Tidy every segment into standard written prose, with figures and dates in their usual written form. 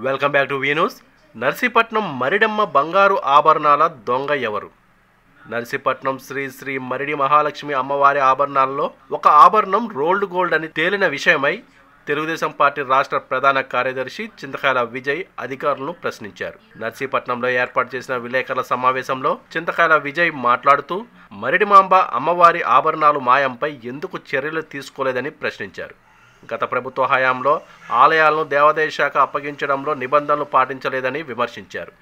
Welcome back to Venus. Narsipatnam Maridamma బంగారు ఆభరణాల దొంగ ఎవరు? నర్సీపట్నం శ్రీ శ్రీ మరిడి మహాలక్ష్మి అమ్మవారి ఆభరణాల్లో ఒక ఆభరణం రోల్డ్ గోల్డ్ అని తేలిన విషయమై తెలుగుదేశం పార్టీ రాష్ట్ర ప్రధాన కార్యదర్శి చింతకాయల విజయ్ అధికారులను ప్రశ్నించారు. నర్సీపట్నంలో ఏర్పాటు చేసిన విలేకరుల సమావేశంలో చింతకాయల విజయ్ మాట్లాడుతూ మరిడిమాంబ అమ్మవారి ఆభరణాలు మాయంపై ఎందుకు చర్యలు తీసుకోలేదని ప్రశ్నించారు. గత ప్రభుత్వ హయాంలో ఆలయాలను దేవాదాయ శాఖ అప్పగించడంలో నిబంధనలు పాటించలేదని విమర్శించారు.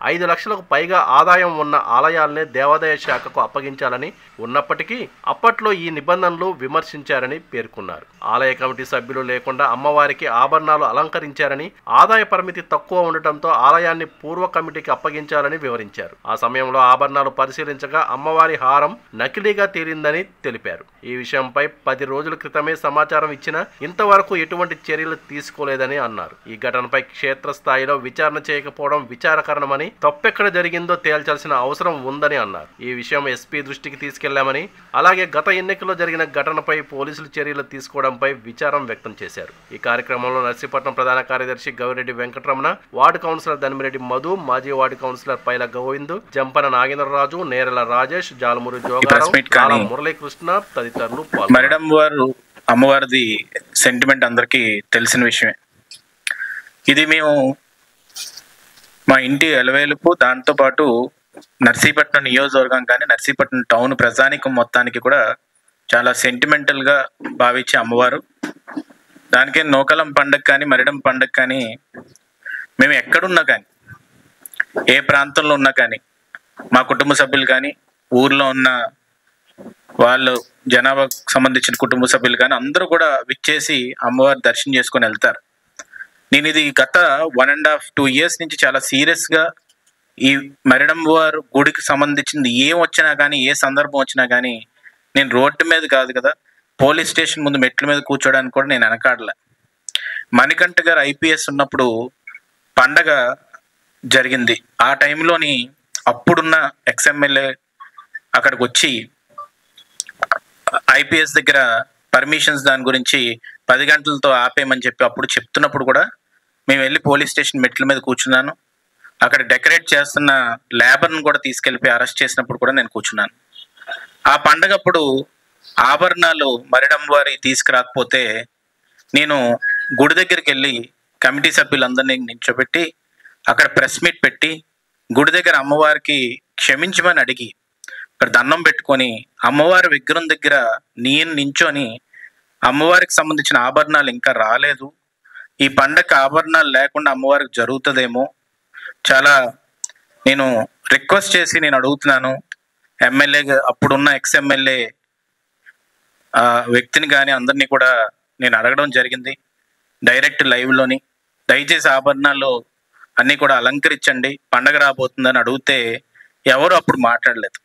5 లక్షలకు పైగా ఆదాయం ఉన్న ఆలయాలనే దేవాదాయ శాఖకు అప్పగించాలని ఉన్నప్పటికీ అప్పట్లో ఈ నిబంధనలు విమర్శించారని పేర్కొన్నారు. ఆలయ కమిటీ సభ్యులు లేకుండా అమ్మవారికి ఆభరణాలు అలంకరించారని, ఆదాయ పరిమితి తక్కువ ఉండటంతో ఆలయాన్ని పూర్వ కమిటీకి అప్పగించాలని వివరించారు. ఆ సమయంలో ఆభరణాలు పరిశీలించగా అమ్మవారి హారం నకిలీగా తేలిందని తెలిపారు. ఈ విషయంపై 10 రోజుల క్రితమే సమాచారం ఇచ్చినా ఇంతవరకు ఎటువంటి చర్యలు తీసుకోలేదని అన్నారు. ఈ ఘటనపై క్షేత్రస్థాయిలో విచారణ చేయకపోవడం విచారకరణమని, తప్పెక్కడ జరిగిందో తేల్చాల్సిన అవసరం ఉందని అన్నారు. ఈ విషయం ఎస్పీ దృష్టికి తీసుకెళ్లామని, అలాగే గత ఎన్నికల్లో జరిగిన ఘటనపై పోలీసులు చర్యలు తీసుకోవడంపై విచారం వ్యక్తం చేశారు. ఈ కార్యక్రమంలో నర్సీపట్నం ప్రధాన కార్యదర్శి గవిరెడ్డి వెంకటరమణ, వార్డు కౌన్సిలర్ దనిమిరెడ్డి మధు, మాజీ వార్డు కౌన్సిలర్ పైల గోవింద్, జంపన నాగేంద్రరాజు, నేరెల రాజేష్, జాలమూరి జోగారావు, మురళీకృష్ణ తదితరులు పాల్గొన్నారు. అమ్మవారిది సెంటిమెంట్ అందరికీ తెలిసిన విషయమే. ఇది మేము మా ఇంటి ఎలవేలుపు, దాంతోపాటు నర్సీపట్నం నియోజకవర్గం కానీ నర్సీపట్నం టౌన్ ప్రజానికం మొత్తానికి కూడా చాలా సెంటిమెంటల్గా భావించే అమ్మవారు. దానికే నూకలం పండుగ కానీ మరిడం పండుగ కానీ మేము ఎక్కడున్నా కానీ, ఏ ప్రాంతంలో ఉన్నా కానీ, మా కుటుంబ సభ్యులు కానీ, ఊర్లో ఉన్న వాళ్ళు జనాభాకు సంబంధించిన కుటుంబ సభ్యులు కానీ అందరూ కూడా విచ్చేసి అమ్మవారి దర్శనం చేసుకొని వెళ్తారు. నేను ఇది గత 1.5-2 years నుంచి చాలా సీరియస్గా ఈ మరిడమ్మవారు గుడికి సంబంధించింది ఏం వచ్చినా కానీ, ఏ సందర్భం వచ్చినా కానీ నేను రోడ్డు మీద కాదు కదా, పోలీస్ స్టేషన్ ముందు మెట్ల మీద కూర్చోడానికి కూడా నేను వెనకాడలే. మణికంఠ గారు IPS ఉన్నప్పుడు పండగ జరిగింది. ఆ టైంలోని అప్పుడున్న ఎక్స్ఎమ్మెల్యే అక్కడికి వచ్చి IPS దగ్గర పర్మిషన్స్ దాని గురించి 10 గంటలతో ఆపేయమని చెప్పి అప్పుడు చెప్తున్నప్పుడు కూడా మేము వెళ్ళి పోలీస్ స్టేషన్ మెట్ల మీద కూర్చున్నాను. అక్కడ డెకరేట్ చేస్తున్న లేబర్ని కూడా తీసుకెళ్ళిపోయి అరెస్ట్ చేసినప్పుడు కూడా నేను కూర్చున్నాను. ఆ పండగప్పుడు ఆభరణాలు మరిడమ్మవారి తీసుకురాకపోతే నేను గుడి దగ్గరికి వెళ్ళి కమిటీ సభ్యులందరినీ నించోబెట్టి అక్కడ ప్రెస్ మీట్ పెట్టి గుడి దగ్గర అమ్మవారికి క్షమించమని అడిగి అక్కడ దండం పెట్టుకొని అమ్మవారి విగ్రహం దగ్గర నేను నించొని అమ్మవారికి సంబంధించిన ఆభరణాలు ఇంకా రాలేదు, ఈ పండగ ఆభరణాలు లేకుండా అమ్మవారికి జరుగుతుందేమో, చాలా నేను రిక్వెస్ట్ చేసి నేను అడుగుతున్నాను. ఎమ్మెల్యే, అప్పుడున్న ఎక్స్ఎమ్మెల్యే వ్యక్తిని కానీ అందరినీ కూడా నేను అడగడం జరిగింది డైరెక్ట్ లైవ్లోని. దయచేసి ఆభరణాలు అన్నీ కూడా అలంకరించండి, పండగ రాబోతుందని అడిగితే ఎవరు అప్పుడు మాట్లాడలేదు,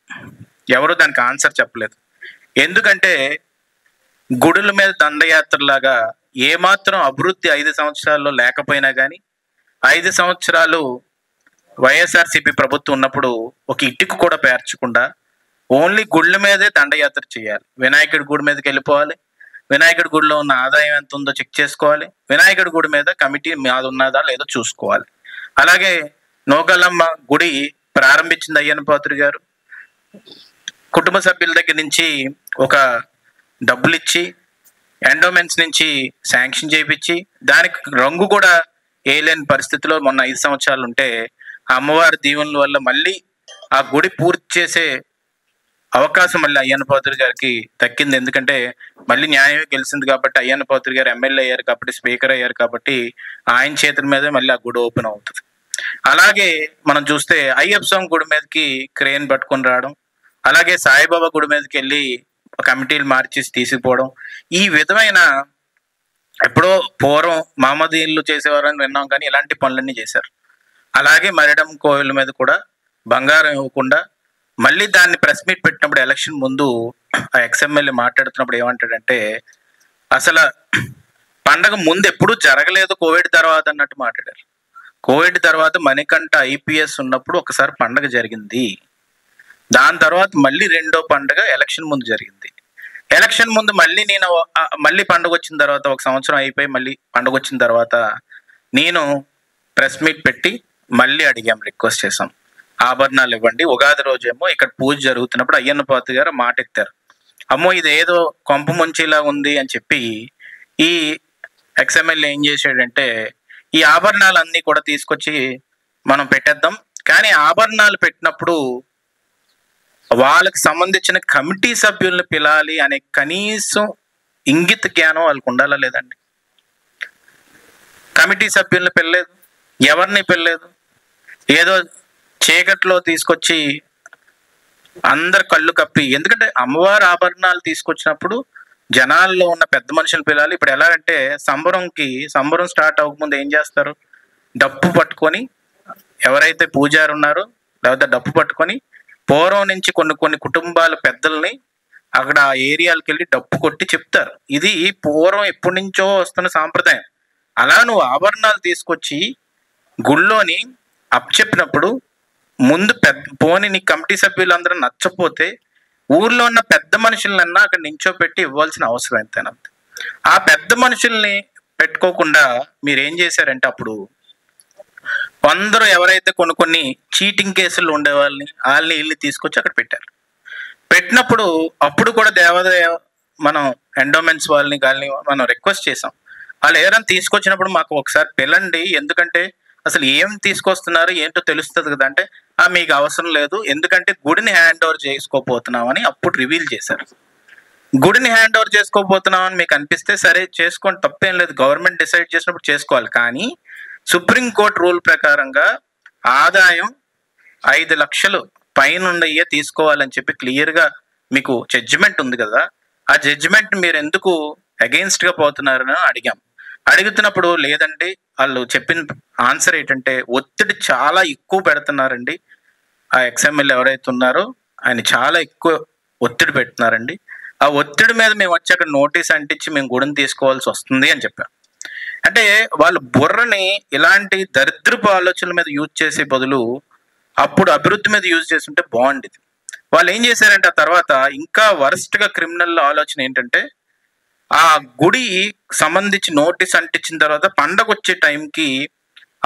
ఎవరు దానికి ఆన్సర్ చెప్పలేదు. ఎందుకంటే గుడుల మీద దండయాత్రలాగా ఏమాత్రం అభివృద్ధి 5 సంవత్సరాల్లో లేకపోయినా కానీ 5 సంవత్సరాలు వైఎస్ఆర్సీపీ ప్రభుత్వం ఉన్నప్పుడు ఒక ఇటుకు కూడా పేర్చకుండా ఓన్లీ గుళ్ళ మీదే దండయాత్ర చేయాలి. వినాయకుడి గుడి మీదకి వెళ్ళిపోవాలి, వినాయకుడి గుడిలో ఉన్న ఆదాయం ఎంత ఉందో చెక్ చేసుకోవాలి, వినాయకుడి గుడి మీద కమిటీ మీద ఉన్నదా లేదో చూసుకోవాలి. అలాగే నూకలమ్మ గుడి ప్రారంభించింది అయ్యన్న పాత్రుడు గారు. కుటుంబ సభ్యుల దగ్గర నుంచి ఒక డబ్బులు ఇచ్చి ఎండోమెంట్స్ నుంచి శాంక్షన్ చేయించి దానికి రంగు కూడా వేయలేని పరిస్థితిలో మొన్న 5 సంవత్సరాలు ఉంటే అమ్మవారి దీవెనల వల్ల మళ్ళీ ఆ గుడి పూర్తి చేసే అవకాశం మళ్ళీ అయ్యన్న పాత్రుడు గారికి దక్కింది. ఎందుకంటే మళ్ళీ న్యాయమే గెలిచింది కాబట్టి అయ్యన్న పాత్రుడు గారు ఎమ్మెల్యే అయ్యారు కాబట్టి, స్పీకర్ అయ్యారు కాబట్టి ఆయన చేతుల మీదే మళ్ళీ ఆ గుడి ఓపెన్ అవుతుంది. అలాగే మనం చూస్తే అయ్యప్ప స్వామి గుడి మీదకి క్రేన్ పట్టుకొని రావడం, అలాగే సాయిబాబా గుడి మీదకి వెళ్ళి కమిటీలు మార్చేసి తీసుకుపోవడం, ఈ విధమైన ఎప్పుడో పూర్వం మహమ్మదీయులు చేసేవారని విన్నాం కానీ ఇలాంటి పనులన్నీ చేశారు. అలాగే మరిడం కోవిల మీద కూడా బంగారం ఇవ్వకుండా మళ్ళీ దాన్ని ప్రెస్ మీట్ పెట్టినప్పుడు ఎలక్షన్ ముందు ఆ ఎక్స్ఎమ్మెల్యే మాట్లాడుతున్నప్పుడు ఏమంటాడంటే అసలు పండగ ముందు ఎప్పుడూ జరగలేదు, కోవిడ్ తర్వాత అన్నట్టు మాట్లాడారు. కోవిడ్ తర్వాత మణికంఠ IPS ఉన్నప్పుడు ఒకసారి పండగ జరిగింది, దాని తర్వాత మళ్ళీ రెండో పండుగ ఎలక్షన్ ముందు జరిగింది. ఎలక్షన్ ముందు మళ్ళీ నేను మళ్ళీ పండుగ వచ్చిన తర్వాత 1 సంవత్సరం అయిపోయి మళ్ళీ పండుగ వచ్చిన తర్వాత నేను ప్రెస్ మీట్ పెట్టి మళ్ళీ అడిగాం, రిక్వెస్ట్ చేసాం, ఆభరణాలు ఇవ్వండి. ఉగాది రోజేమో ఇక్కడ పూజ జరుగుతున్నప్పుడు అయ్యన్న పాత్రి గారు మాట ఎత్తారు, అమ్మో ఇది ఏదో కొంప ముంచేలా ఉంది అని చెప్పి ఈ ఎక్స్ఎమ్ఎల్ఏ ఏం చేశాడంటే ఈ ఆభరణాలన్నీ కూడా తీసుకొచ్చి మనం పెట్టేద్దాం, కానీ ఆభరణాలు పెట్టినప్పుడు వాళ్ళకి సంబంధించిన కమిటీ సభ్యుల్ని పిలాలి అనే కనీసం ఇంగిత జ్ఞానం వాళ్ళకు ఉండాలా లేదండి? కమిటీ సభ్యుల్ని పిల్లలేదు, ఎవరిని పిల్లలేదు, ఏదో చీకట్లో తీసుకొచ్చి అందరు కళ్ళు కప్పి, ఎందుకంటే అమ్మవారి ఆభరణాలు తీసుకొచ్చినప్పుడు జనాల్లో ఉన్న పెద్ద మనుషులు పిలాలి. ఇప్పుడు ఎలా అంటే సంబరం స్టార్ట్ అవ్వకముందు ఏం చేస్తారు, డప్పు పట్టుకొని ఎవరైతే పూజారు ఉన్నారో లేకపోతే డప్పు పట్టుకొని పూర్వం నుంచి కొన్ని కుటుంబాల పెద్దల్ని అక్కడ ఆ ఏరియాలకు వెళ్ళి డప్పు కొట్టి చెప్తారు. ఇది పూర్వం ఎప్పటి నుంచో వస్తున్న సాంప్రదాయం. అలా నువ్వు ఆభరణాలు తీసుకొచ్చి గుళ్ళోని అప్పచెప్పినప్పుడు ముందు పోని నీ కమిటీ సభ్యులందరూ నచ్చపోతే ఊర్లో ఉన్న పెద్ద మనుషులన్నా అక్కడ నించోపెట్టి ఇవ్వాల్సిన అవసరం ఎంతైనా. ఆ పెద్ద మనుషుల్ని పెట్టుకోకుండా మీరు ఏం చేశారంటే అప్పుడు అందరూ ఎవరైతే కొన్ని చీటింగ్ కేసులు ఉండే వాళ్ళని వీళ్ళని తీసుకొచ్చి అక్కడ పెట్టారు. పెట్టినప్పుడు అప్పుడు కూడా దేవాదాయ మనం ఎండోమెంట్స్ వాళ్ళని మనం రిక్వెస్ట్ చేసాం, వాళ్ళు ఎవరైనా తీసుకొచ్చినప్పుడు మాకు ఒకసారి పిలండి, ఎందుకంటే అసలు ఏం తీసుకొస్తున్నారు ఏంటో తెలుస్తుంది కదా అంటే మీకు అవసరం లేదు, ఎందుకంటే గుడిని హ్యాండ్ ఓవర్ చేసుకోపోతున్నామని అప్పుడు రివీల్ చేశారు. గుడిని హ్యాండ్ ఓవర్ చేసుకోపోతున్నామని మీకు అనిపిస్తే సరే చేసుకోండి, తప్పేం లేదు, గవర్నమెంట్ డిసైడ్ చేసినప్పుడు చేసుకోవాలి. కానీ సుప్రీంకోర్టు రూల్ ప్రకారంగా ఆదాయం 5 లక్షలు పైనుండయ్యే తీసుకోవాలని చెప్పి క్లియర్గా మీకు జడ్జిమెంట్ ఉంది కదా, ఆ జడ్జిమెంట్ మీరు ఎందుకు అగెయిన్స్ట్ గా పోతున్నారని అడిగాం. అడుగుతున్నప్పుడు లేదండి, వాళ్ళు చెప్పిన ఆన్సర్ ఏంటంటే ఒత్తిడి చాలా ఎక్కువ పెడుతున్నారండి, ఆ ఎక్స్ఎమ్ఎల్ఏ ఎవరైతే ఉన్నారో ఆయన చాలా ఎక్కువ ఒత్తిడి పెడుతున్నారండి, ఆ ఒత్తిడి మీద మేము వచ్చి అక్కడ నోటీస్ అంటించి మేము గుడిని తీసుకోవాల్సి వస్తుంది అని చెప్పాం. అంటే వాళ్ళు బుర్రని ఇలాంటి దరిద్రపు ఆలోచనల మీద యూజ్ చేసే బదులు అప్పుడు అభివృద్ధి మీద యూజ్ చేస్తుంటే బాగుండేది. వాళ్ళు ఏం చేశారంటే ఆ తర్వాత ఇంకా వరస్ట్ గా క్రిమినల్ ఆలోచన ఏంటంటే ఆ గుడి సంబంధించి నోటీస్ అంటించిన తర్వాత పండగ వచ్చే టైంకి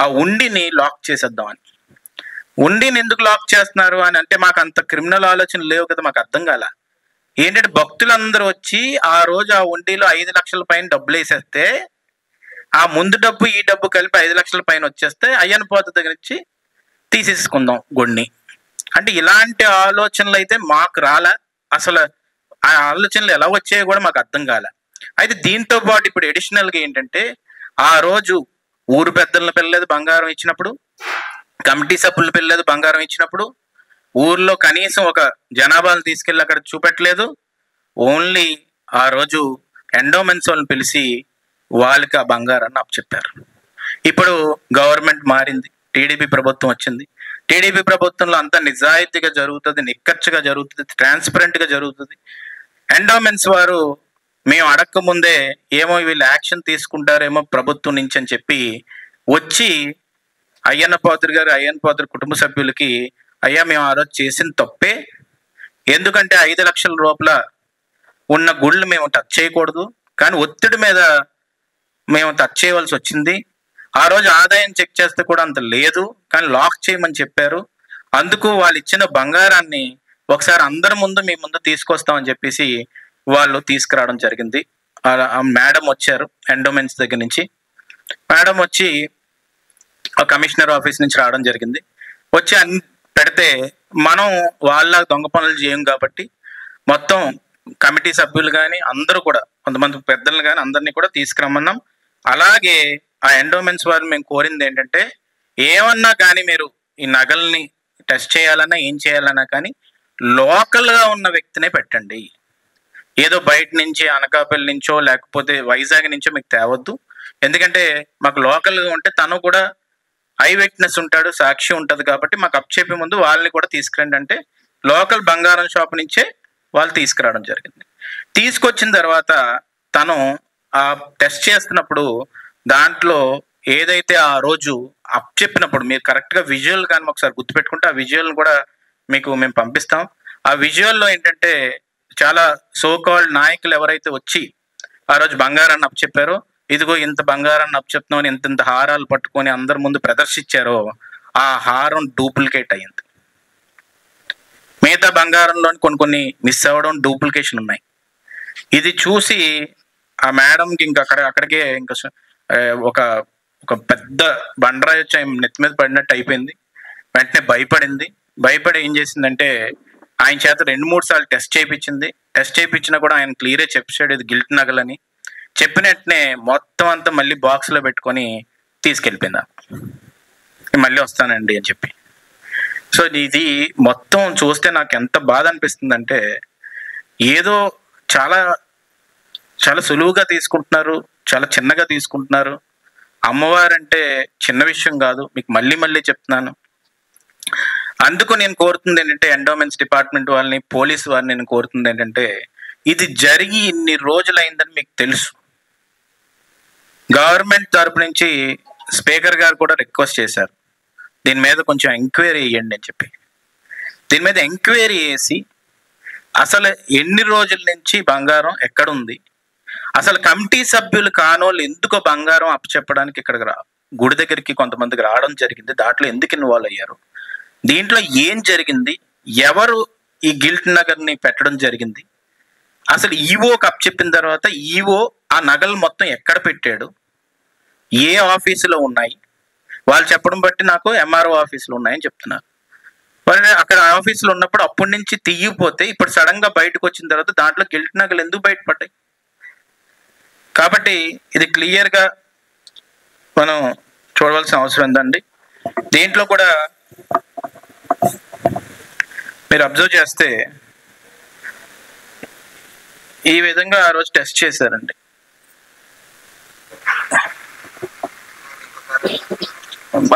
ఆ ఉండిని లాక్ చేసేద్దామని. ఉండిని ఎందుకు లాక్ చేస్తున్నారు అని అంటే మాకు అంత క్రిమినల్ ఆలోచన లేవు కదా, మాకు అర్థం కాల. ఏంటంటే భక్తులందరూ వచ్చి ఆ రోజు ఆ ఉండిలో 5 లక్షల పైన డబ్బులు వేసేస్తే ఆ ముందు డబ్బు ఈ డబ్బు కలిపి 5 లక్షల పైన వచ్చేస్తే అయ్యన్న పాత్ర దగ్గర నుంచి తీసేసుకుందాం గుడిని. అంటే ఇలాంటి ఆలోచనలు అయితే మాకు రాలే, అసలు ఆ ఆలోచనలు ఎలా వచ్చాయో కూడా మాకు అర్థం కాలే. అయితే దీంతో పాటు ఇప్పుడు అడిషనల్ గా ఏంటంటే ఆ రోజు ఊరు పెద్దలను పిల్లలేదు బంగారం ఇచ్చినప్పుడు, కమిటీ సభ్యులను పిల్లలేదు బంగారం ఇచ్చినప్పుడు, ఊర్లో కనీసం ఒక జనాభాను తీసుకెళ్ళి అక్కడ చూపెట్టలేదు. ఓన్లీ ఆ రోజు ఎండోమెంట్స్ వాళ్ళని పిలిచి వాళ్ళకి ఆ బంగారాన్ని అప్పచెప్పారు. ఇప్పుడు గవర్నమెంట్ మారింది, టీడీపీ ప్రభుత్వం వచ్చింది. టీడీపీ ప్రభుత్వంలో అంతా నిజాయితీగా జరుగుతుంది, నిక్కచ్చిగా జరుగుతుంది, ట్రాన్స్పరెంట్ గా జరుగుతుంది. ఎండోమెంట్స్ వారు మేము అడక్క ముందే ఏమో వీళ్ళు యాక్షన్ తీసుకుంటారేమో ప్రభుత్వం నుంచి అని చెప్పి వచ్చి అయ్యన్న పాత్ర కుటుంబ సభ్యులకి అయ్యా మేము ఆ రోజు చేసిన తప్పే, ఎందుకంటే 5 లక్షల రూపాయల ఉన్న గుళ్ళు మేము టచ్ చేయకూడదు, కానీ ఒత్తిడి మీద మేము టచ్ చేయవలసి వచ్చింది. ఆ రోజు ఆదాయం చెక్ చేస్తే కూడా అంత లేదు, కానీ లాక్ చేయమని చెప్పారు. అందుకు వాళ్ళు ఇచ్చిన బంగారాన్ని ఒకసారి అందరి ముందు మీ ముందు తీసుకొస్తామని చెప్పేసి వాళ్ళు తీసుకురావడం జరిగింది. మేడం వచ్చారు ఎండోమెంట్స్ దగ్గర నుంచి, మేడం వచ్చి ఆ కమిషనర్ ఆఫీస్ నుంచి రావడం జరిగింది. వచ్చి అన్ని పెడితే మనం వాళ్ళ దొంగ పనులు చేయం కాబట్టి మొత్తం కమిటీ సభ్యులు కానీ అందరూ కూడా కొంతమంది పెద్దలు కానీ అందరినీ కూడా తీసుకురమ్మన్నాం. అలాగే ఆ ఎండోమెంట్స్ వారిని మేము కోరింది ఏంటంటే ఏమన్నా కానీ మీరు ఈ నగల్ని టెస్ట్ చేయాలన్నా ఏం చేయాలన్నా కానీ లోకల్ గా ఉన్న వ్యక్తినే పెట్టండి, ఏదో బయట నుంచి అనకాపల్లి నుంచో లేకపోతే వైజాగ్ నుంచో మీకు తేవద్దు. ఎందుకంటే మాకు లోకల్ గా ఉంటే తను కూడా ఐ విట్నెస్ ఉంటాడు, సాక్షి ఉంటది కాబట్టి మాకు అప్పచెప్పే ముందు వాళ్ళని కూడా తీసుకురండి అంటే లోకల్ బంగారం షాప్ నుంచే వాళ్ళు తీసుకురావడం జరిగింది. తీసుకొచ్చిన తర్వాత తను ఆ టెస్ట్ చేస్తున్నప్పుడు దాంట్లో ఏదైతే ఆ రోజు అప్పచెప్పినప్పుడు మీరు కరెక్ట్ గా విజువల్ కానీ ఒకసారి గుర్తుపెట్టుకుంటే ఆ విజువల్ కూడా మీకు మేము పంపిస్తాం. ఆ విజువల్లో ఏంటంటే చాలా సో కాల్డ్ నాయకులు ఎవరైతే వచ్చి ఆ రోజు బంగారాన్ని అప్పచెప్పారో ఇదిగో ఇంత బంగారాన్ని అప్పచెప్తున్నామని ఇంత హారాలు పట్టుకొని అందరి ముందు ప్రదర్శించారో ఆ హారం డూప్లికేట్ అయ్యింది. మిగతా బంగారంలోని కొన్ని మిస్ అవ్వడం, డూప్లికేషన్ ఉన్నాయి. ఇది చూసి ఆ మేడంకి ఇంకా అక్కడికే ఇంకా ఒక ఒక పెద్ద బండరాయి వచ్చి ఆయన నెత్తి మీద పడినట్టు అయిపోయింది. వెంటనే భయపడి ఏం చేసిందంటే ఆయన చేత 2-3 సార్లు టెస్ట్ చేయించింది. టెస్ట్ చేయించినా కూడా ఆయన క్లియరే చెప్పాడు ఇది గిల్ట్ నగలని. చెప్పినట్టునే మొత్తం అంతా మళ్ళీ బాక్స్లో పెట్టుకొని తీసుకెళ్ళిపోయింది. మళ్ళీ వస్తానండి అని చెప్పి. సో ఇది మొత్తం చూస్తే నాకు ఎంత బాధ అనిపిస్తుందంటే, ఏదో చాలా చాలా సులువుగా తీసుకుంటున్నారు, చాలా చిన్నగా తీసుకుంటున్నారు. అమ్మవారంటే చిన్న విషయం కాదు, మీకు మళ్ళీ చెప్తున్నాను. అందుకు నేను కోరుతుంది ఏంటంటే, ఎండోమెంట్స్ డిపార్ట్మెంట్ వాళ్ళని, పోలీసు వారిని నేను కోరుతుంది ఏంటంటే, ఇది జరిగి ఇన్ని రోజులైందని మీకు తెలుసు. గవర్నమెంట్ తరపు నుంచి స్పీకర్ గారు కూడా రిక్వెస్ట్ చేశారు, దీని మీద కొంచెం ఎంక్వైరీ చేయండి అని చెప్పి. దీని మీద ఎంక్వైరీ చేసి అసలు ఎన్ని రోజుల నుంచి బంగారం ఎక్కడుంది, అసలు కమిటీ సభ్యులు కానోళ్ళు ఎందుకో బంగారం అప్పచెప్పడానికి ఇక్కడికి గుడి దగ్గరికి కొంతమందికి రావడం జరిగింది, దాంట్లో ఎందుకు ఇన్వాల్వ్ అయ్యారు, దీంట్లో ఏం జరిగింది, ఎవరు ఈ గిల్ట్ నగర్ని పెట్టడం జరిగింది, అసలు ఈవోకి అప్పచెప్పిన తర్వాత ఈవో ఆ నగలు మొత్తం ఎక్కడ పెట్టాడు, ఏ ఆఫీసులో ఉన్నాయి, వాళ్ళు చెప్పడం బట్టి నాకు ఎంఆర్ఓ ఆఫీసులో ఉన్నాయని చెప్తున్నారు. వాళ్ళు అక్కడ ఆఫీసులో ఉన్నప్పుడు అప్పటి నుంచి తీయపోతే ఇప్పుడు సడన్ గా బయటకు వచ్చిన తర్వాత దాంట్లో గిల్ట్ నగలు ఎందుకు బయటపడ్డాయి? కాబట్టి ఇది క్లియర్ గా మనం చూడవలసిన అవసరం ఉందండి. దీంట్లో కూడా మీరు అబ్జర్వ్ చేస్తే ఈ విధంగా ఆ రోజు టెస్ట్ చేశారండి.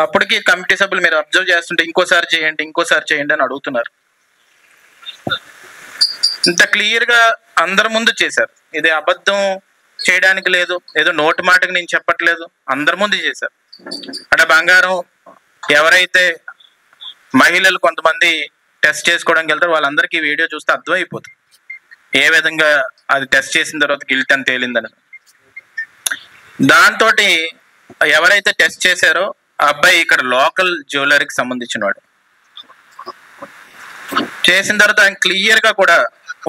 అప్పటికి కమిటీ సభ్యులు మీరు అబ్జర్వ్ చేస్తుంటే ఇంకోసారి చేయండి అని అడుగుతున్నారు. ఇంత క్లియర్ గా అందరి ముందు చేశారు. ఇది అబద్ధం చేయడానికి లేదు, ఏదో నోటి మాటకి నేను చెప్పట్లేదు, అందరి ముందు చేశారు. అంటే బంగారం ఎవరైతే మహిళలు కొంతమంది టెస్ట్ చేసుకోవడానికి వెళ్తారో వాళ్ళందరికీ వీడియో చూస్తే అర్థమైపోతుంది ఏ విధంగా అది టెస్ట్ చేసిన తర్వాత గిల్ట్ అని తేలిందని. దాంతో ఎవరైతే టెస్ట్ చేశారో ఆ అబ్బాయి ఇక్కడ లోకల్ జ్యువెలరీకి సంబంధించిన వాడు. చేసిన తర్వాత ఆయన క్లియర్ గా కూడా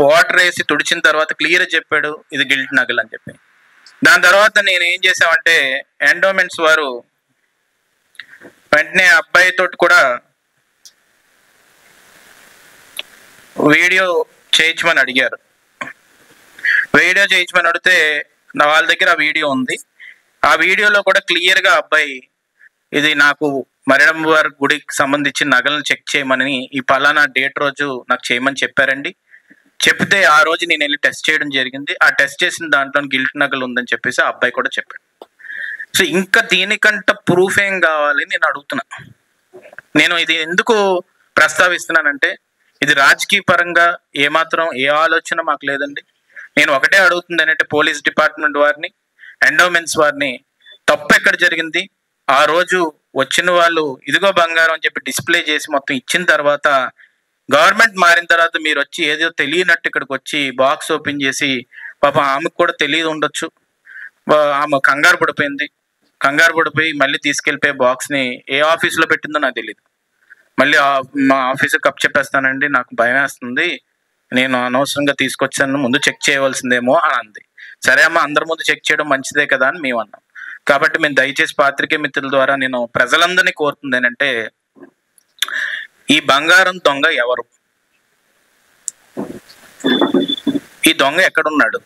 వాటర్ వేసి తుడిచిన తర్వాత క్లియర్ చెప్పాడు ఇది గిల్ట్ నగలు అని చెప్పి. దాని తర్వాత నేను ఏం చేసామంటే ఎండోమెంట్స్ వారు వెంటనే అబ్బాయి తోటి కూడా వీడియో చేయించమని అడిగారు. వీడియో చేయించమని అడిగితే నా వాళ్ళ దగ్గర ఆ వీడియో ఉంది. ఆ వీడియోలో కూడా క్లియర్ గా అబ్బాయి ఇది నాకు మరిడమ్మవారి గుడికి సంబంధించిన నగలను చెక్ చేయమని ఈ పలానా డేట్ రోజు నాకు చేయమని చెప్పారండి. చెప్తే ఆ రోజు నేను వెళ్ళి టెస్ట్ చేయడం జరిగింది. ఆ టెస్ట్ చేసిన దాంట్లో గిల్ట్ నగలు ఉందని చెప్పేసి ఆ అబ్బాయి కూడా చెప్పాడు. సో ఇంకా దీనికంట ప్రూఫ్ ఏం కావాలి నేను అడుగుతున్నా. నేను ఇది ఎందుకు ప్రస్తావిస్తున్నానంటే ఇది రాజకీయ పరంగా ఏమాత్రం ఏ ఆలోచన మాకు లేదండి. నేను ఒకటే అడుగుతుంది ఏంటంటే పోలీస్ డిపార్ట్మెంట్ వారిని, ఎండోమెంట్స్ వారిని, తప్పు ఎక్కడ జరిగింది? ఆ రోజు వచ్చిన వాళ్ళు ఇదిగో బంగారం అని చెప్పి డిస్ప్లే చేసి మొత్తం ఇచ్చిన తర్వాత గవర్నమెంట్ మారిన తర్వాత మీరు వచ్చి ఏదో తెలియనట్టు ఇక్కడికి వచ్చి బాక్స్ ఓపెన్ చేసి, పాపం ఆమెకు కూడా తెలియదు ఉండొచ్చు, ఆమె కంగారు పడిపోయి మళ్ళీ తీసుకెళ్ళిపోయే బాక్స్ని ఏ ఆఫీస్లో పెట్టిందో నాకు తెలియదు. మళ్ళీ మా ఆఫీసుకి కప్ చెప్పేస్తానండి, నాకు భయం వేస్తుంది, నేను అనవసరంగా తీసుకొచ్చాను, ముందు చెక్ చేయవలసిందేమో అని అంది. సరే అమ్మ, అందరి ముందు చెక్ చేయడం మంచిదే కదా అని మేము అన్నాం. కాబట్టి మేము దయచేసి పాత్రికేయ మిత్రుల ద్వారా నేను ప్రజలందరినీ కోరుతుంది ఏంటంటే ఈ బంగారం దొంగ ఎవరు, ఈ దొంగ ఎక్కడున్నాడు,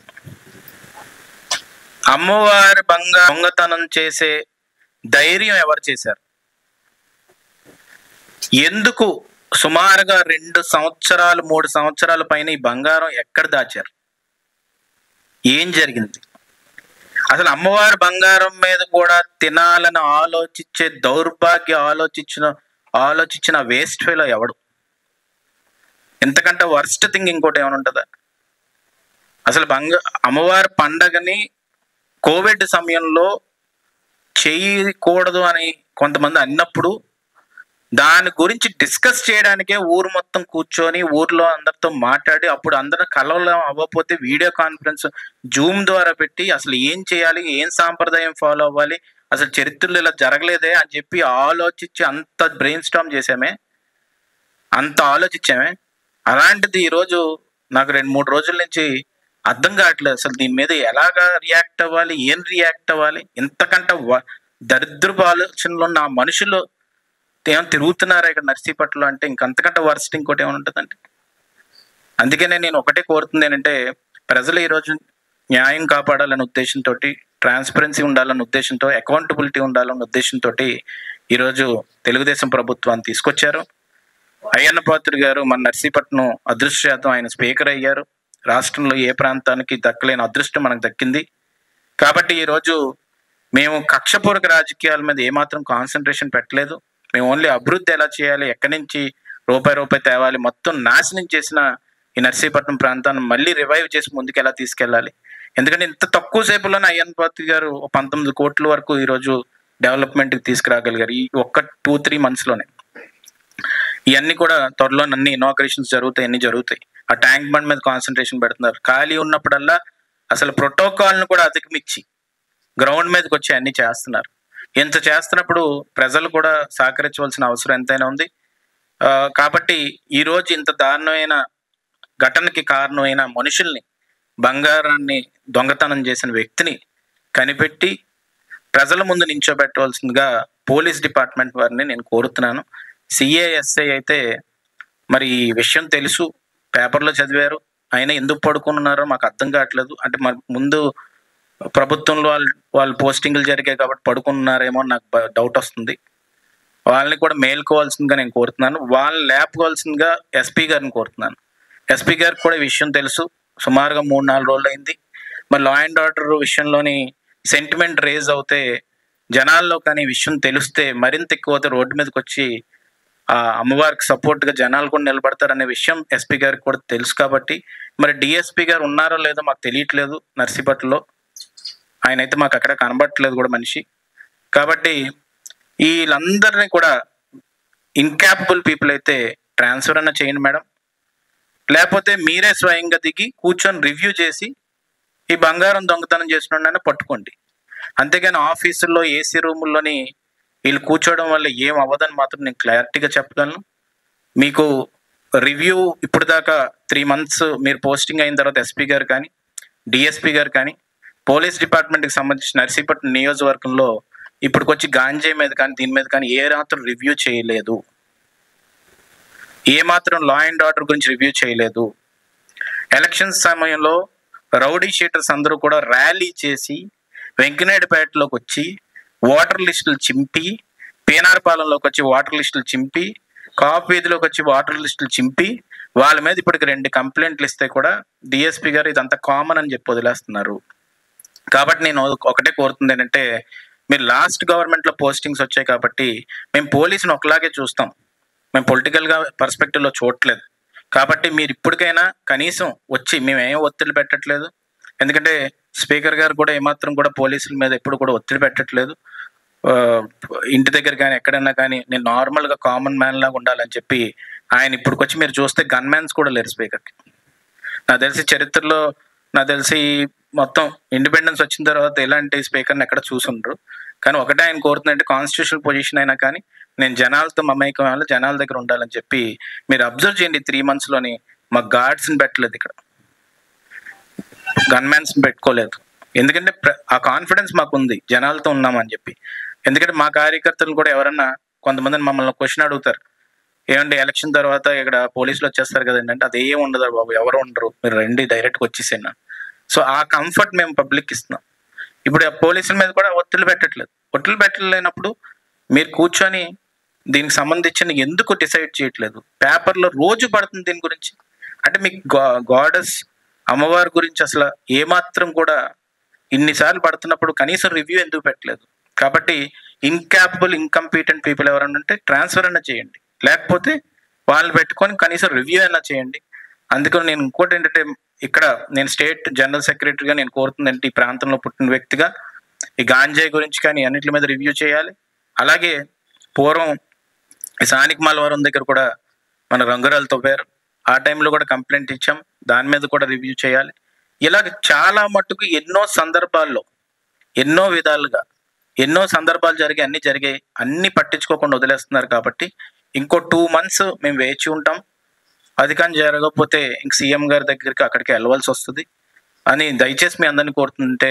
అమ్మవారి దొంగతనం చేసే ధైర్యం ఎవరు చేశారు, ఎందుకు సుమారుగా 2 సంవత్సరాలు 3 సంవత్సరాల పైన ఈ బంగారం ఎక్కడ దాచారు, ఏం జరిగింది, అసలు అమ్మవారి బంగారం మీద కూడా తినాలని ఆలోచించే దౌర్భాగ్య ఆలోచించిన వేస్ట్ ఫెలో ఎవడు? ఎంతకంటే వర్స్ట్ థింగ్ ఇంకోటి ఏమైనా ఉంటుందా? అసలు అమ్మవారి పండగని కోవిడ్ సమయంలో చేయకూడదు అని కొంతమంది అన్నప్పుడు దాని గురించి డిస్కస్ చేయడానికే ఊరు మొత్తం కూర్చొని ఊర్లో అందరితో మాట్లాడి అప్పుడు అందరూ కలవలం అవ్వకపోతే వీడియో కాన్ఫరెన్స్ జూమ్ ద్వారా పెట్టి అసలు ఏం చేయాలి, ఏం సాంప్రదాయం ఫాలో అవ్వాలి, అసలు చరిత్రలో ఇలా జరగలేదే అని చెప్పి ఆలోచించి అంత బ్రెయిన్ స్టార్మ్ చేసామే, అంత ఆలోచించామే. అలాంటిది ఈరోజు నాకు 2-3 రోజుల నుంచి అర్థం కావట్లేదు అసలు దీని మీద ఎలాగా రియాక్ట్ అవ్వాలి, ఏం రియాక్ట్ అవ్వాలి. ఇంతకంటే దరిద్రపు ఆలోచనలు ఉన్న ఆ మనుషులు ఏమైనా తిరుగుతున్నారా ఇక్కడ నర్సీపట్నంలో అంటే ఇంకంతకంటే వర్స్ట్ ఇంకోటి ఏమైనా ఉంటుందండి. అందుకనే నేను ఒకటే కోరుతుంది ఏంటంటే ప్రజలు ఈరోజు న్యాయం కాపాడాలనే ఉద్దేశంతో, ట్రాన్స్పరెన్సీ ఉండాలన్న ఉద్దేశంతో, అకౌంటబిలిటీ ఉండాలన్న ఉద్దేశంతో ఈరోజు తెలుగుదేశం ప్రభుత్వాన్ని తీసుకొచ్చారు. అయ్యన్న పాత్రుడు గారు మన నర్సీపట్నం అదృష్టశాతం ఆయన స్పీకర్ అయ్యారు. రాష్ట్రంలో ఏ ప్రాంతానికి దక్కలేని అదృష్టం మనకు దక్కింది. కాబట్టి ఈరోజు మేము కక్షపూర్వక రాజకీయాల మీద ఏమాత్రం కాన్సన్ట్రేషన్ పెట్టలేదు. మేము ఓన్లీ అభివృద్ధి ఎలా చేయాలి, ఎక్కడి నుంచి రూపాయి తేవాలి, మొత్తం నాశనం చేసిన ఈ నర్సీపట్నం ప్రాంతాన్ని మళ్ళీ రివైవ్ చేసి ముందుకు ఎలా తీసుకెళ్ళాలి. ఎందుకంటే ఇంత తక్కువ సేపులోనే అయ్యన్న పాత్రుడు గారు 19 కోట్ల వరకు ఈరోజు డెవలప్మెంట్కి తీసుకురాగలిగారు ఈ ఒక్క 2-3 monthsలోనే. ఇవన్నీ కూడా త్వరలో అన్ని ఇనాగ్రేషన్స్ జరుగుతాయి, అన్ని జరుగుతాయి. ఆ ట్యాంక్ బండ్ మీద కాన్సన్ట్రేషన్ పెడుతున్నారు. ఖాళీ ఉన్నప్పుడల్లా అసలు ప్రోటోకాల్ను కూడా అధిగమించి గ్రౌండ్ మీదకి వచ్చి అన్ని చేస్తున్నారు. ఇంత చేస్తున్నప్పుడు ప్రజలు కూడా సహకరించవలసిన అవసరం ఎంతైనా ఉంది. కాబట్టి ఈరోజు ఇంత దారుణమైన ఘటనకి కారణమైన మనుషుల్ని, బంగారాన్ని దొంగతనం చేసిన వ్యక్తిని కనిపెట్టి ప్రజల ముందు నించోబెట్టవలసిందిగా పోలీస్ డిపార్ట్మెంట్ వారిని నేను కోరుతున్నాను. సిఏఎస్ఐ అయితే మరి ఈ విషయం తెలుసు, పేపర్లో చదివారు, అయినా ఎందుకు పడుకున్నారో మాకు అర్థం కావట్లేదు. అంటే మరి ముందు ప్రభుత్వంలో వాళ్ళు పోస్టింగ్లు జరిగాయి కాబట్టి పడుకున్నారేమో నాకు డౌట్ వస్తుంది. వాళ్ళని కూడా మేల్కోవాల్సిందిగా నేను కోరుతున్నాను. వాళ్ళని లేపుకోవాల్సిందిగా ఎస్పీ గారిని కోరుతున్నాను. ఎస్పీ గారికి కూడా ఈ విషయం తెలుసు, సుమారుగా 3-4 రోజులు అయింది. మరి లా అండ్ ఆర్డర్ విషయంలోని సెంటిమెంట్ రేజ్ అవుతే జనాల్లో కానీ విషయం తెలిస్తే మరింత ఎక్కువ రోడ్డు మీదకి వచ్చి ఆ అమ్మవారికి సపోర్ట్గా జనాలు కూడా నిలబడతారనే విషయం ఎస్పీ గారికి కూడా తెలుసు. కాబట్టి మరి డిఎస్పీ గారు ఉన్నారో లేదో మాకు తెలియట్లేదు నర్సీపట్నంలో. ఆయన అయితే మాకు అక్కడ కనబడట్లేదు కూడా మనిషి. కాబట్టి వీళ్ళందరినీ కూడా ఇన్కాపబుల్ పీపుల్ అయితే ట్రాన్స్ఫర్ అన్న చేయండి మేడం, లేకపోతే మీరే స్వయంగా దిగి కూర్చొని రివ్యూ చేసి ఈ బంగారం దొంగతనం చేసిన పట్టుకోండి. అంతేగాని ఆఫీసుల్లో ఏసీ రూముల్లోని వీళ్ళు కూర్చోవడం వల్ల ఏం అవ్వదని మాత్రం నేను క్లారిటీగా చెప్పగలను. మీకు రివ్యూ ఇప్పుడు దాకా 3 months మీరు పోస్టింగ్ అయిన తర్వాత ఎస్పీ గారు కానీ, డిఎస్పీ గారు కానీ, పోలీస్ డిపార్ట్మెంట్కి సంబంధించిన నర్సీపట్నం నియోజకవర్గంలో ఇప్పటికొచ్చి గాంజాయి మీద కానీ దీని మీద కానీ ఏ మాత్రం రివ్యూ చేయలేదు, ఏ మాత్రం లా అండ్ ఆర్డర్ గురించి రివ్యూ చేయలేదు. ఎలక్షన్స్ సమయంలో రౌడీ షీటర్స్ అందరూ కూడా ర్యాలీ చేసి వెంకనేటిపేటలోకి వచ్చి ఓటర్ లిస్టులు చింపి, పీనారపాలెంలోకి వచ్చి ఓటర్ లిస్టులు చింపి, కాపు వీధిలోకి వచ్చి ఓటర్ లిస్టులు చింపి వాళ్ళ మీద ఇప్పటికి 2 కంప్లైంట్లు ఇస్తే కూడా డిఎస్పీ గారు ఇదంతా కామన్ అని చెప్పి వదిలేస్తున్నారు. కాబట్టి నేను ఒకటే కోరుతుంది ఏంటంటే మీరు లాస్ట్ గవర్నమెంట్లో పోస్టింగ్స్ వచ్చాయి కాబట్టి మేము పోలీసుని ఒకలాగే చూస్తాం, మేము పొలిటికల్గా పర్స్పెక్టివ్లో చూడట్లేదు. కాబట్టి మీరు ఇప్పటికైనా కనీసం వచ్చి, మేమేం ఒత్తిడి పెట్టట్లేదు, ఎందుకంటే స్పీకర్ గారు కూడా ఏమాత్రం కూడా పోలీసుల మీద ఎప్పుడు కూడా ఒత్తిడి పెట్టట్లేదు. ఇంటి దగ్గర కానీ ఎక్కడైనా కానీ నేను నార్మల్గా కామన్ మ్యాన్ లాగా ఉండాలని చెప్పి ఆయన ఇప్పటికొచ్చి మీరు చూస్తే గన్ మ్యాన్స్ కూడా లేరు స్పీకర్కి. నాకు తెలిసి చరిత్రలో నాకు తెలిసి మొత్తం ఇండిపెండెన్స్ వచ్చిన తర్వాత ఇలాంటి స్పీకర్ని ఎక్కడ చూసుండ్రు. కానీ ఒకటే ఆయన కోరుతుందంటే కాన్స్టిట్యూషనల్ పొజిషన్ అయినా కానీ నేను జనాలతో మమేకం వల్ల జనాల దగ్గర ఉండాలని చెప్పి మీరు అబ్జర్వ్ చేయండి. 3 monthsలోని మా గార్డ్స్ని పెట్టలేదు, ఇక్కడ గన్మ్యాన్స్ని పెట్టుకోలేదు. ఎందుకంటే ఆ కాన్ఫిడెన్స్ మాకు ఉంది, జనాలతో ఉన్నామని చెప్పి. ఎందుకంటే మా కార్యకర్తలు కూడా ఎవరన్నా కొంతమందిని మమ్మల్ని క్వశ్చన్ అడుగుతారు, ఏమంటే ఎలక్షన్ తర్వాత ఇక్కడ పోలీసులు వచ్చేస్తారు కదండి అంటే అది ఏం ఉండదు బాబు, ఎవరు ఉండరు, మీరు రండి డైరెక్ట్గా వచ్చేసేనా. సో ఆ కంఫర్ట్ మేము పబ్లిక్ ఇస్తున్నాం. ఇప్పుడు పోలీసుల మీద కూడా ఒత్తిడి పెట్టలేనప్పుడు మీరు కూర్చొని దీనికి సంబంధించిన ఎందుకు డిసైడ్ చేయట్లేదు? పేపర్లో రోజు పడుతుంది దీని గురించి. అంటే మీకు గాడెస్ అమ్మవారి గురించి అసలు ఏమాత్రం కూడా ఇన్నిసార్లు పడుతున్నప్పుడు కనీసం రివ్యూ ఎందుకు పెట్టలేదు? కాబట్టి ఇన్కాపబుల్, ఇన్కంపీటెంట్ పీపుల్ ఎవరన్నా ఉంటే ట్రాన్స్ఫర్ అయినా చేయండి, లేకపోతే వాళ్ళు పెట్టుకొని కనీసం రివ్యూ అయినా చేయండి. అందుకని నేను ఇంకోటి ఏంటంటే ఇక్కడ నేను స్టేట్ జనరల్ సెక్రటరీగా నేను కోరుతుందంటే ఈ ప్రాంతంలో పుట్టిన వ్యక్తిగా ఈ గాంజాయి గురించి కానీ అన్నిటి మీద రివ్యూ చేయాలి. అలాగే పూర్వం ఈ సానిక్ మలవరం దగ్గర కూడా మన రంగురాలు తవ్వారు. ఆ టైంలో కూడా కంప్లైంట్ ఇచ్చాం, దాని మీద కూడా రివ్యూ చేయాలి. ఇలాగ చాలా మట్టుకు ఎన్నో సందర్భాల్లో ఎన్నో విధాలుగా ఎన్నో సందర్భాలు జరిగాయి, అన్ని పట్టించుకోకుండా వదిలేస్తున్నారు. కాబట్టి ఇంకో 2 months మేము వేచి ఉంటాం. అది కానీ జరగకపోతే ఇంక సీఎం గారి దగ్గరికి అక్కడికి వెళ్ళవలసి వస్తుంది అని దయచేసి మీ అందరిని కోరుతుంటే,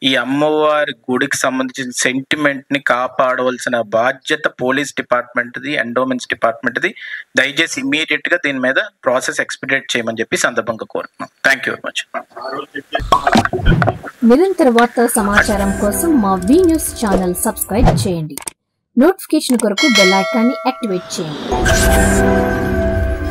ఈ అమ్మవారి గుడికి సంబంధించిన సెంటిమెంట్ని కాపాడవలసిన బాధ్యత పోలీస్ డిపార్ట్మెంట్ది, ఎండోమెంట్స్ డిపార్ట్మెంట్ది. దయచేసి ఇమీడియట్గా దీని మీద ప్రాసెస్ ఎక్స్పీడియేట్ చేయమని చెప్పి సందర్భంగా కోరుతున్నాం. Thank you very much. నిరంతర వార్తా సమాచారం కోసం మా వి న్యూస్ ఛానల్ సబ్స్క్రైబ్ చేయండి. నోటిఫికేషన్ కొరకు బెల్ ఐకాన్ని యాక్టివేట్ చేయండి.